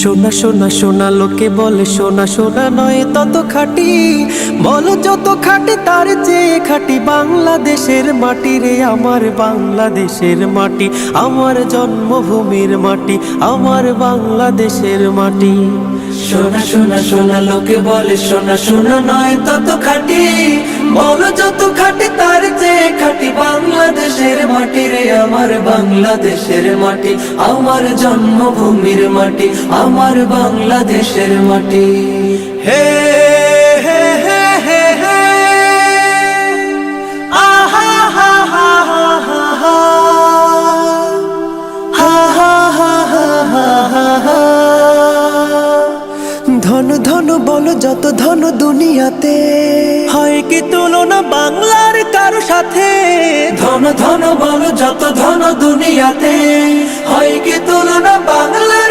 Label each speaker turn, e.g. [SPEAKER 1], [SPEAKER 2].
[SPEAKER 1] সোনা সোনা সোনা লোকে বলে সোনা সোনা নয় তত খাঁটি, বলো যত খাঁটি তার চেয়ে খাঁটি বাংলাদেশের মাটি রে, আমার বাংলাদেশের মাটি, আমার জন্মভূমির মাটি, আমার বাংলাদেশের মাটি।
[SPEAKER 2] সোনা সোনা সোনা লোকে বলে সোনা সোনা নয় তত খাঁটি, বলো যত খাঁটি তার চেয়ে খাঁটি বাংলাদেশের মাটি রে, আমার বাংলাদেশের মাটি, আমার জন্মভূমির মাটি, আমার বাংলাদেশের মাটি।
[SPEAKER 1] হে হে হে হে হে আহা হা হা হা হা হা হা হা হা হা হা। ধন ধন বলো যত ধন দুনিয়াতে, হয় কি তুলনা বাংলার কারো সাথে?
[SPEAKER 2] ধন ধন বলো যত ধন দুনিয়াতে, হয় কি তুলনা বাংলার